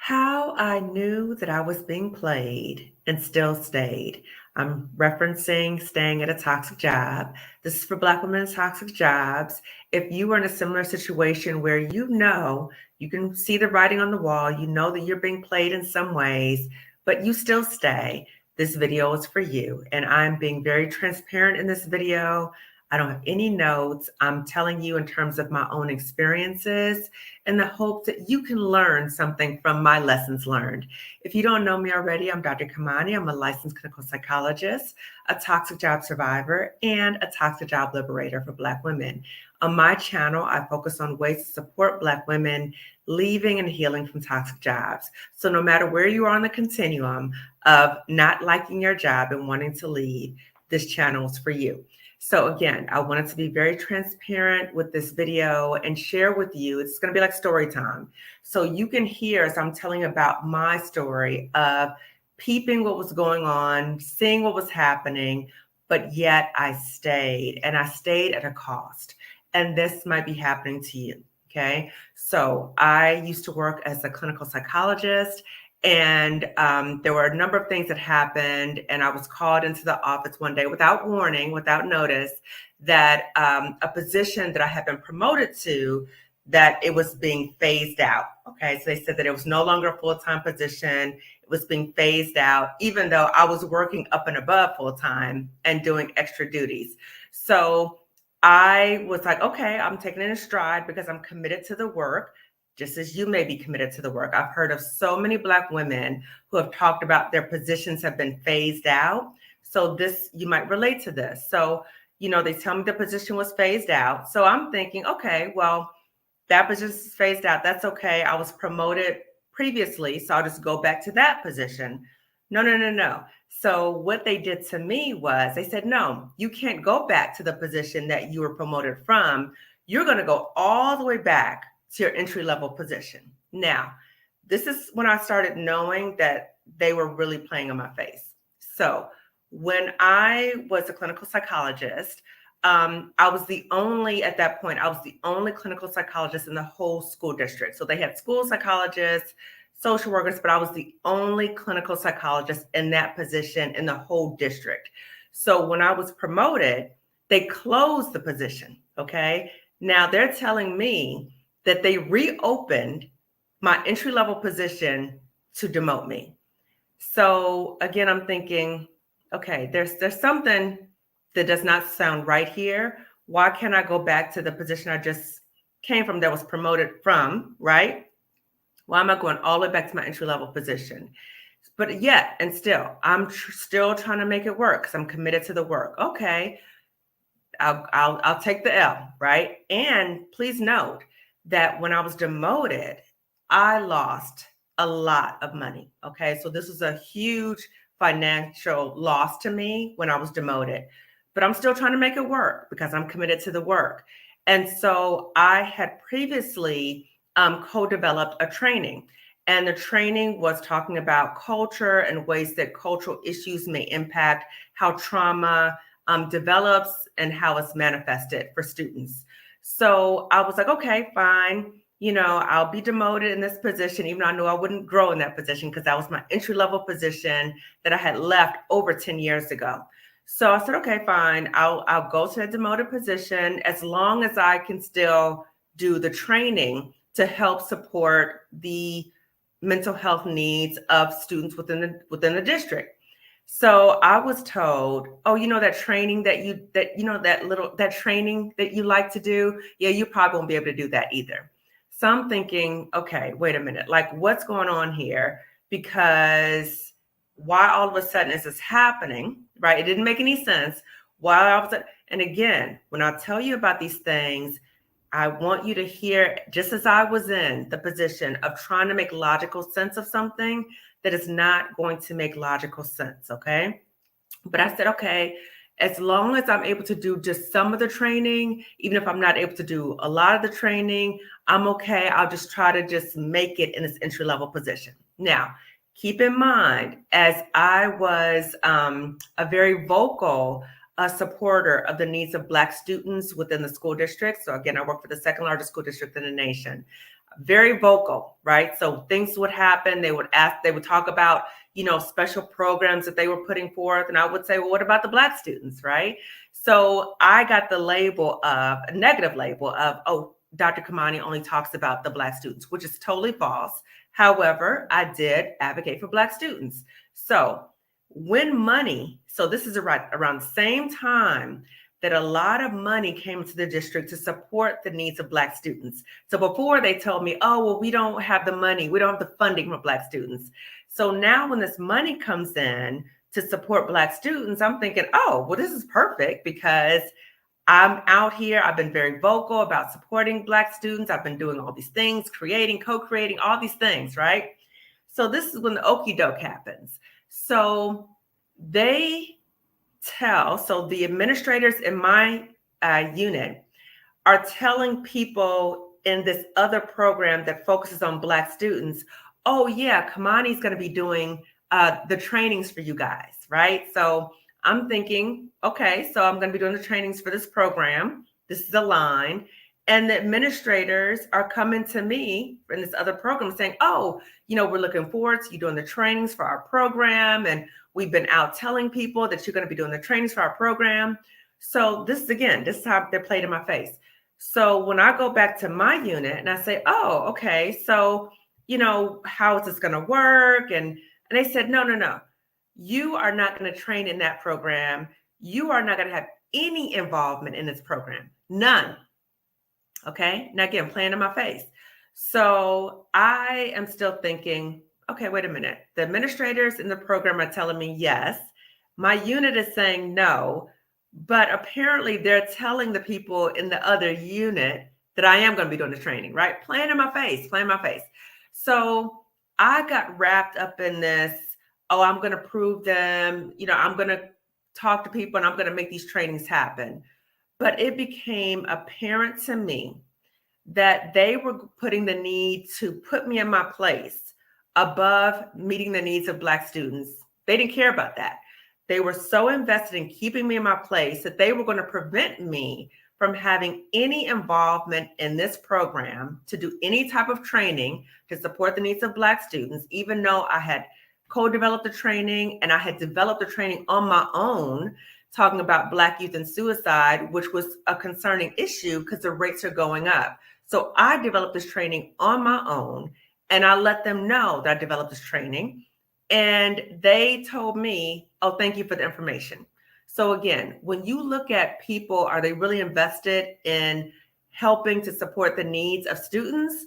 How I knew that I was being played and still stayed. I'm referencing staying at a toxic job. This is for Black women in toxic jobs. If you are in a similar situation where you know you can see the writing on the wall, you know that you're being played in some ways, but you still stay, this video is for you. And I'm being very transparent in this video. I don't have any notes. I'm telling you in terms of my own experiences in the hope that you can learn something from my lessons learned. If you don't know me already, I'm Dr. Kamani. I'm a licensed clinical psychologist, a toxic job survivor, and a toxic job liberator for Black women. On my channel, I focus on ways to support Black women leaving and healing from toxic jobs. So no matter where you are on the continuum of not liking your job and wanting to leave, this channel is for you. So again, I wanted to be very transparent with this video and share with you. It's going to be like story time. So you can hear as I'm telling about my story of peeping what was going on, seeing what was happening, but yet I stayed, and I stayed at a cost. And this might be happening to you. Okay. So I used to work as a clinical psychologist, and there were a number of things that happened, and I was called into the office one day without warning, without notice, that a position that I had been promoted to, that it was being phased out. Okay, so they said that it was no longer a full-time position. It was being phased out, even though I was working up and above full-time and doing extra duties. So I was like, okay, I'm taking it in stride because I'm committed to the work, just as you may be committed to the work. I've heard of so many Black women who have talked about their positions have been phased out. So this, you might relate to this. So, they tell me the position was phased out. So I'm thinking, okay, well, that position is phased out. That's okay. I was promoted previously, so I'll just go back to that position. No. So what they did to me was they said, no, you can't go back to the position that you were promoted from. You're going to go all the way back to your entry-level position. Now, this is when I started knowing that they were really playing in my face. So when I was a clinical psychologist, I was the only clinical psychologist in the whole school district. So they had school psychologists, social workers, but I was the only clinical psychologist in that position in the whole district. So when I was promoted, they closed the position. Okay. Now they're telling me that they reopened my entry-level position to demote me. So again, I'm thinking, okay, there's something that does not sound right here. Why can't I go back to the position I just came from, that was promoted from, right? Why am I going all the way back to my entry-level position? But yet, and still, I'm still trying to make it work because I'm committed to the work. Okay, I'll take the L, right? And please note that when I was demoted, I lost a lot of money. Okay, so this was a huge financial loss to me when I was demoted, but I'm still trying to make it work because I'm committed to the work. And so I had previously co-developed a training, and the training was talking about culture and ways that cultural issues may impact how trauma develops and how it's manifested for students. So I was like, okay, fine. I'll be demoted in this position, even though I knew I wouldn't grow in that position because that was my entry-level position that I had left over 10 years ago. So I said, okay, fine. I'll go to a demoted position as long as I can still do the training to help support the mental health needs of students within the district. So I was told, oh, that training that training that you like to do, yeah, you probably won't be able to do that either. So I'm thinking, okay, wait a minute, like what's going on here? Because why all of a sudden is this happening, right? It didn't make any sense. Why all of a sudden? And again, when I tell you about these things, I want you to hear, just as I was in the position of trying to make logical sense of something that is not going to make logical sense, okay? But I said, okay, as long as I'm able to do just some of the training, even if I'm not able to do a lot of the training, I'm okay. I'll just try to just make it in this entry-level position. Now, keep in mind, as I was a very vocal supporter of the needs of Black students within the school district. So again, I work for the second largest school district in the nation. very vocal, right? So things would happen. They would talk about, special programs that they were putting forth. And I would say, well, what about the Black students, right? So I got the a negative label of, oh, Dr. Kamani only talks about the Black students, which is totally false. However, I did advocate for Black students. So this is around the same time that a lot of money came to the district to support the needs of Black students. So before they told me, oh, well, we don't have the money, we don't have the funding for Black students. So now when this money comes in to support Black students, I'm thinking, oh, well, this is perfect because I'm out here. I've been very vocal about supporting Black students. I've been doing all these things, co-creating, all these things, right? So this is when the okie doke happens. So the administrators in my unit are telling people in this other program that focuses on Black students, oh yeah, Kamani's going to be doing the trainings for you guys, right? So I'm thinking, okay, so I'm going to be doing the trainings for this program. This is aligned. And the administrators are coming to me in this other program saying, oh, we're looking forward to you doing the trainings for our program. And we've been out telling people that you're going to be doing the trainings for our program. So this is how they're played in my face. So when I go back to my unit and I say, oh, okay, so, how is this going to work? And they said, no. You are not going to train in that program. You are not going to have any involvement in this program. None. Okay. Now again, playing in my face. So I am still thinking, okay, wait a minute. The administrators in the program are telling me yes. My unit is saying no, but apparently they're telling the people in the other unit that I am going to be doing the training, right? Playing in my face. So I got wrapped up in this. Oh, I'm going to prove them. I'm going to talk to people and I'm going to make these trainings happen. But it became apparent to me that they were putting the need to put me in my place above meeting the needs of Black students. They didn't care about that. They were so invested in keeping me in my place that they were going to prevent me from having any involvement in this program to do any type of training to support the needs of Black students, even though I had co-developed the training and I had developed the training on my own, talking about Black youth and suicide, which was a concerning issue because the rates are going up. So I developed this training on my own and I let them know that I developed this training. And they told me, oh, thank you for the information. So again, when you look at people, are they really invested in helping to support the needs of students,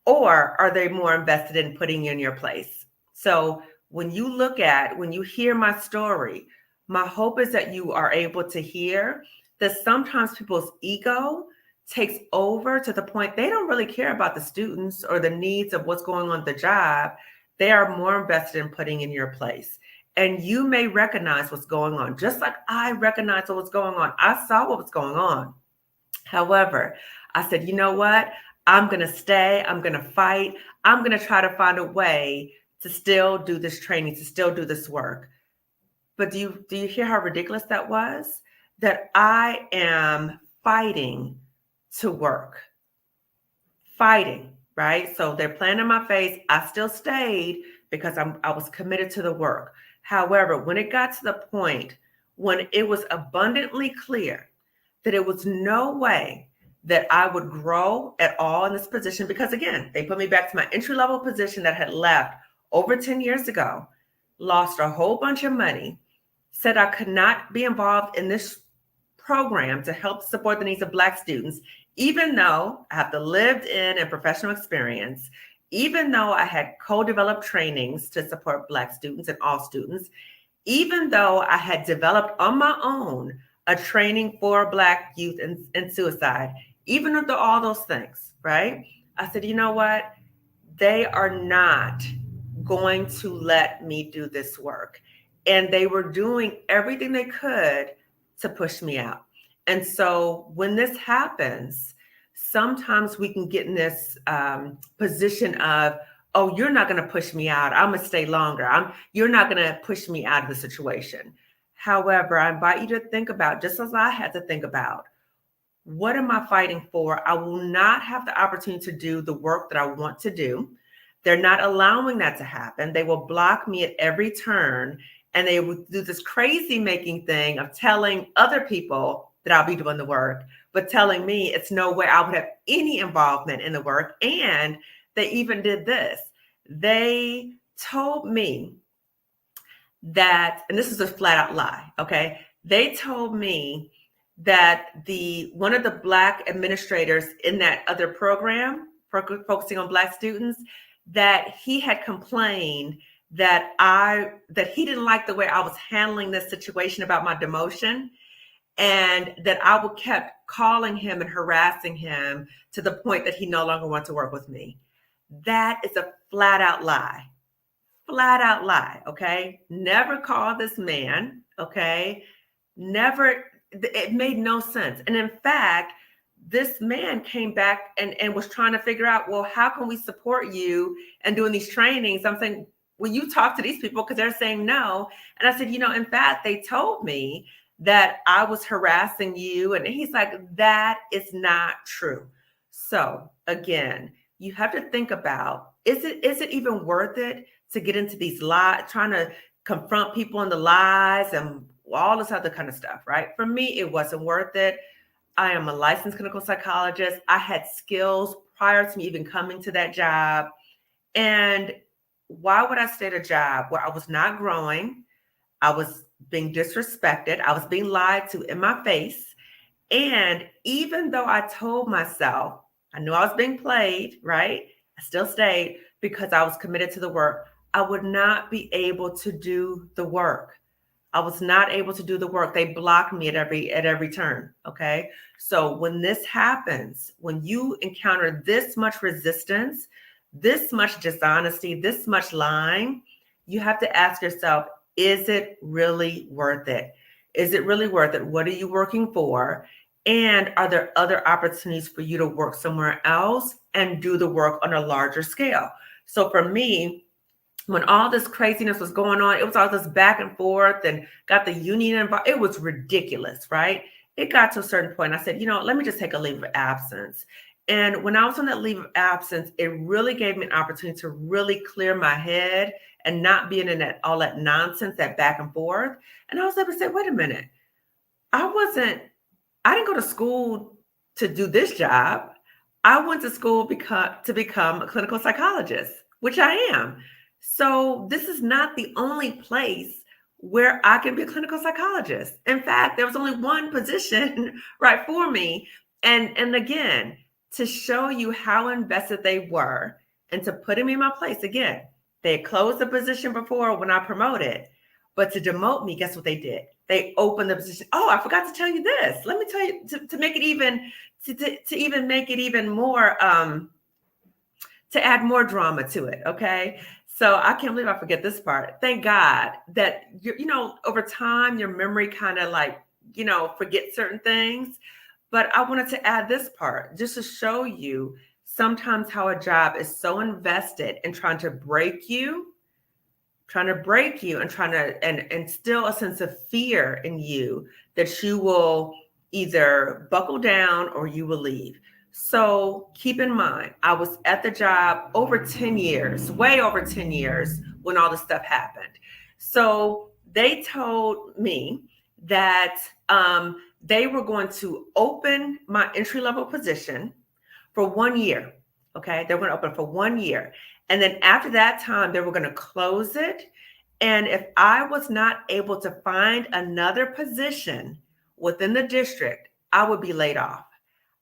or are they more invested in putting you in your place? So when you hear my story, my hope is that you are able to hear that sometimes people's ego takes over to the point they don't really care about the students or the needs of what's going on at the job. They are more invested in putting in your place. And you may recognize what's going on, just like I recognized what was going on. I saw what was going on. However, I said, you know what? I'm going to stay. I'm going to fight. I'm going to try to find a way to still do this training, to still do this work. But do you hear how ridiculous that was? That I am fighting to work. Fighting, right? So they're playing in my face. I still stayed because I was committed to the work. However, when it got to the point when it was abundantly clear that it was no way that I would grow at all in this position, because again, they put me back to my entry-level position that had left over 10 years ago, lost a whole bunch of money, said I could not be involved in this program to help support the needs of Black students, even though I have the lived in and professional experience, even though I had co-developed trainings to support Black students and all students, even though I had developed on my own a training for Black youth and suicide, even with all those things, right? I said, you know what? They are not going to let me do this work. And they were doing everything they could to push me out. And so when this happens, sometimes we can get in this position of, oh, you're not going to push me out. I'm going to stay longer. You're not going to push me out of the situation. However, I invite you to think about, just as I had to think about, What am I fighting for? I will not have the opportunity to do the work that I want to do. They're not allowing that to happen. They will block me at every turn, and they will do this crazy making thing of telling other people that I'll be doing the work, but telling me it's no way I would have any involvement in the work. And they even did this. They told me that, and this is a flat out lie, okay? They told me that one of the Black administrators in that other program, focusing on Black students, that he had complained that he didn't like the way I was handling this situation about my demotion, and that I would kept calling him and harassing him to the point that he no longer wanted to work with me. That is a flat out lie. Flat out lie, okay? Never call this man, okay? Never, it made no sense. And in fact, this man came back and was trying to figure out, well, how can we support you and doing these trainings? I'm saying, well, you talk to these people because they're saying no. And I said, in fact, they told me that I was harassing you. And he's like, that is not true. So again, you have to think about, is it even worth it to get into these lies, trying to confront people in the lies and all this other kind of stuff, right? For me, it wasn't worth it. I am a licensed clinical psychologist. I had skills prior to me even coming to that job. And why would I stay at a job where I was not growing? I was being disrespected. I was being lied to in my face. And even though I told myself, I knew I was being played, right? I still stayed because I was committed to the work. I would not be able to do the work. I was not able to do the work. They blocked me at every turn. Okay. So when this happens, when you encounter this much resistance, this much dishonesty, this much lying, you have to ask yourself, is it really worth it? Is it really worth it? What are you working for? And are there other opportunities for you to work somewhere else and do the work on a larger scale? So for me, when all this craziness was going on, it was all this back and forth and got the union involved. It was ridiculous, right? It got to a certain point. I said, let me just take a leave of absence. And when I was on that leave of absence, it really gave me an opportunity to really clear my head and not being in all that nonsense, that back and forth. And I was able to say, wait a minute, I didn't go to school to do this job. I went to school to become a clinical psychologist, which I am. So this is not the only place where I can be a clinical psychologist. In fact, there was only one position right for me. And again, to show you how invested they were and to put me in my place. Again, they had closed the position before when I promoted, but to demote me, guess what they did? They opened the position. Oh, I forgot to tell you this. Let me tell you to make it even, to even make it even more, to add more drama to it. Okay. So I can't believe I forget this part. Thank God that, over time, your memory kind of forget certain things. But I wanted to add this part just to show you sometimes how a job is so invested in trying to break you and trying to instill a sense of fear in you that you will either buckle down or you will leave. So keep in mind, I was at the job over 10 years, way over 10 years when all this stuff happened. So they told me that they were going to open my entry-level position for 1 year. Okay, they were going to open for 1 year. And then after that time, they were going to close it. And if I was not able to find another position within the district, I would be laid off.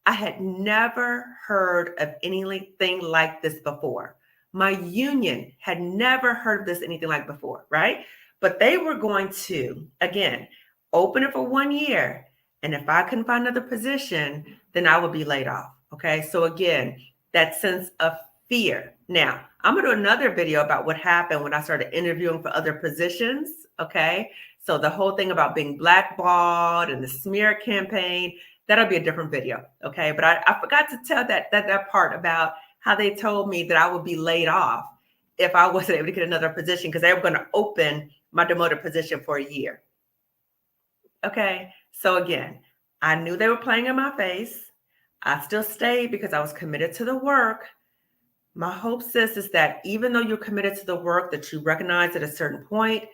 I had never heard of anything like this before. My union had never heard of this anything like before, right? But they were going to, again, open it for 1 year. And if I couldn't find another position, then I would be laid off. Okay. So again, that sense of fear. Now, I'm going to do another video about what happened when I started interviewing for other positions. Okay. So the whole thing about being blackballed and the smear campaign, that'll be a different video. Okay. But I forgot to tell that part about how they told me that I would be laid off if I wasn't able to get another position because they were going to open my demoted position for a year. Okay. So again, I knew they were playing in my face. I still stayed because I was committed to the work. My hope, sis, is that even though you're committed to the work, that you recognize at a certain point,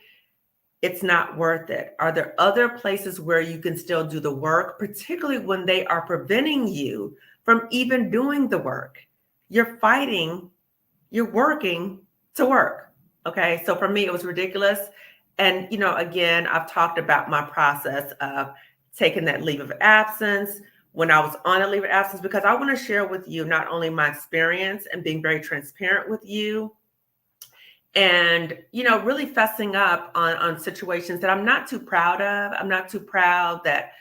it's not worth it. Are there other places where you can still do the work, particularly when they are preventing you from even doing the work? You're fighting, you're working to work. Okay. So for me, it was ridiculous. And, again, I've talked about my process of taking that leave of absence when I was on a leave of absence, because I want to share with you not only my experience and being very transparent with you, and really fessing up on situations that I'm not too proud of. I'm not too proud that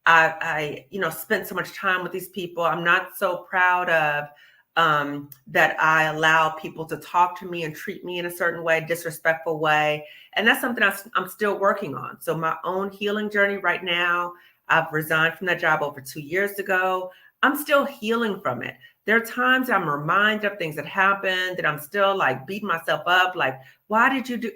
I spent so much time with these people. I'm not so proud of that I allow people to talk to me and treat me in a certain way, disrespectful way. And that's something I'm still working on. So my own healing journey right now, I've resigned from that job over 2 years ago. I'm still healing from it. There are times I'm reminded of things that happened that I'm still like beating myself up. Like, why did you do?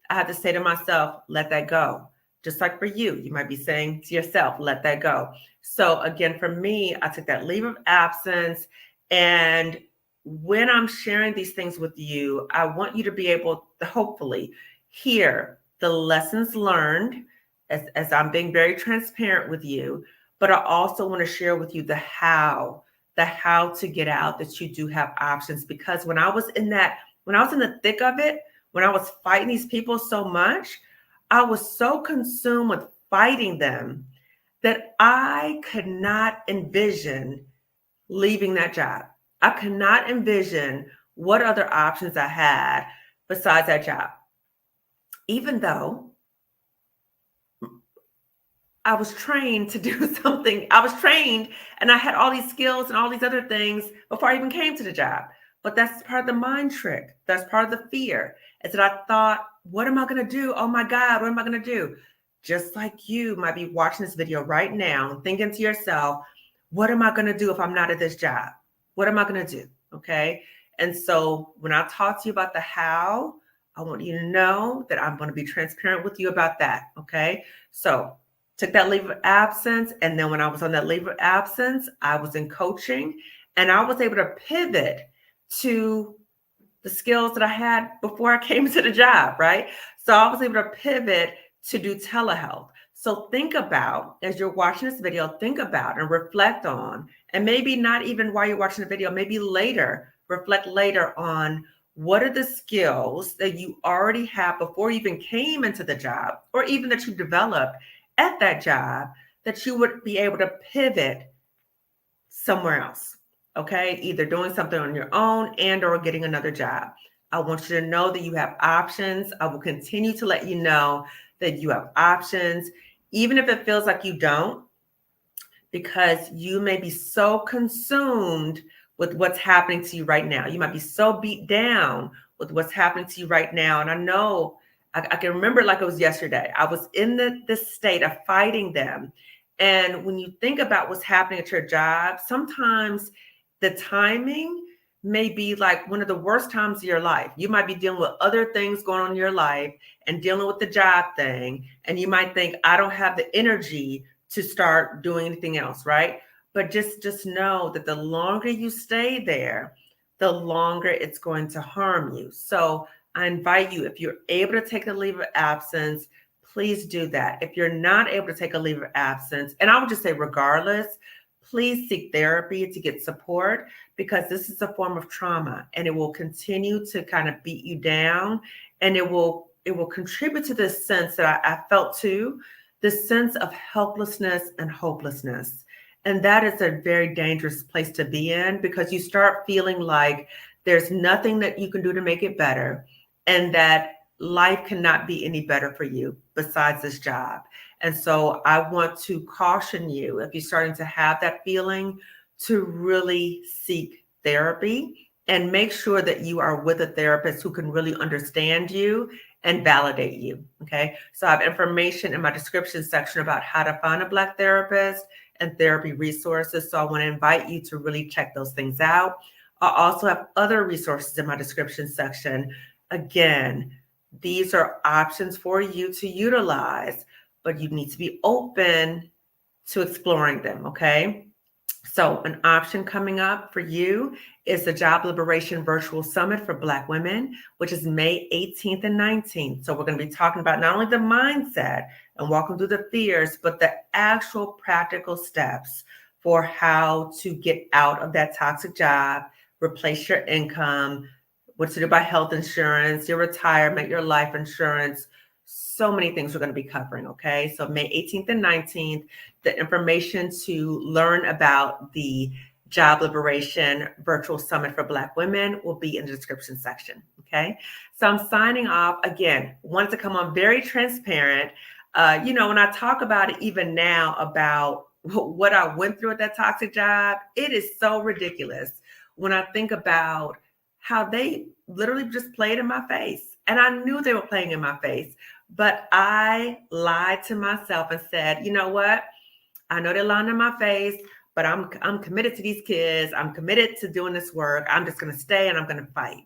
I have to say to myself, let that go. Just like for you, you might be saying to yourself, let that go. So again, for me, I took that leave of absence. And when I'm sharing these things with you, I want you to be able to hopefully hear the lessons learned as I'm being very transparent with you. But I also want to share with you the how to get out, that you do have options. Because when I was in the thick of it, when I was fighting these people so much, I was so consumed with fighting them that I could not envision leaving that job. I could not envision what other options I had besides that job. Even though I was trained to do something, I was trained and I had all these skills and all these other things before I even came to the job. But that's part of the mind trick. That's part of the fear. Is that I thought, what am I going to do? Oh my God, what am I going to do? Just like you might be watching this video right now and thinking to yourself, what am I going to do if I'm not at this job? What am I going to do? Okay. And so when I talk to you about the how, I want you to know that I'm going to be transparent with you about that. Okay. So took that leave of absence. And then when I was on that leave of absence, I was in coaching and I was able to pivot to the skills that I had before I came to the job, right? So I was able to pivot to do telehealth. So think about, as you're watching this video, think about and reflect on, and maybe not even while you're watching the video, maybe later, reflect later on what are the skills that you already have before you even came into the job, or even that you developed at that job, that you would be able to pivot somewhere else. Okay, either doing something on your own and or getting another job. I want you to know that you have options. I will continue to let you know that you have options, even if it feels like you don't, because you may be so consumed with what's happening to you right now. You might be so beat down with what's happening to you right now. And I know, I can remember it like it was yesterday. I was in this state of fighting them. And when you think about what's happening at your job, sometimes the timing may be like one of the worst times of your life. You might be dealing with other things going on in your life and dealing with the job thing. And you might think, I don't have the energy to start doing anything else, right? But just know that the longer you stay there, the longer it's going to harm you. So I invite you, if you're able to take a leave of absence, please do that. If you're not able to take a leave of absence, and I would just say regardless, please seek therapy to get support, because this is a form of trauma and it will continue to kind of beat you down, and it will contribute to this sense that I felt too, this sense of helplessness and hopelessness. And that is a very dangerous place to be in, because you start feeling like there's nothing that you can do to make it better, and that life cannot be any better for you besides this job. And so I want to caution you, if you're starting to have that feeling, to really seek therapy and make sure that you are with a therapist who can really understand you and validate you. Okay. So I have information in my description section about how to find a Black therapist and therapy resources. So I want to invite you to really check those things out. I also have other resources in my description section. Again, these are options for you to utilize, but you need to be open to exploring them, okay? So an option coming up for you is the Job Liberation Virtual Summit for Black Women, which is May 18th and 19th. So we're going to be talking about not only the mindset and walking through the fears, but the actual practical steps for how to get out of that toxic job, replace your income, what to do about health insurance, your retirement, your life insurance. So many things we're going to be covering, okay? So May 18th and 19th, the information to learn about the Job Liberation Virtual Summit for Black Women will be in the description section, okay? So I'm signing off. Again, wanted to come on very transparent. When I talk about it even now about what I went through at that toxic job, it is so ridiculous when I think about how they literally just played in my face. And I knew they were playing in my face, but I lied to myself and said, you know what? I know they're lying in my face, but I'm committed to these kids. I'm committed to doing this work. I'm just going to stay and I'm going to fight.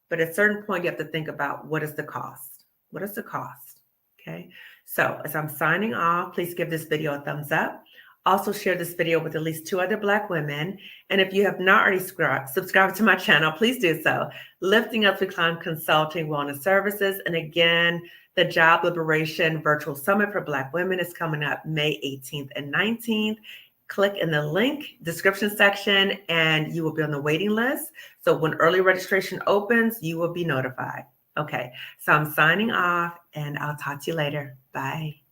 But at a certain point, you have to think about, what is the cost? What is the cost? Okay. So as I'm signing off, please give this video a thumbs up. Also share this video with at least 2 other Black women. And if you have not already subscribed to my channel, please do so. Lifting Up to Climb Consulting Wellness Services. And again, the Job Liberation Virtual Summit for Black Women is coming up May 18th and 19th. Click in the link description section and you will be on the waiting list. So when early registration opens, you will be notified. Okay, so I'm signing off and I'll talk to you later. Bye.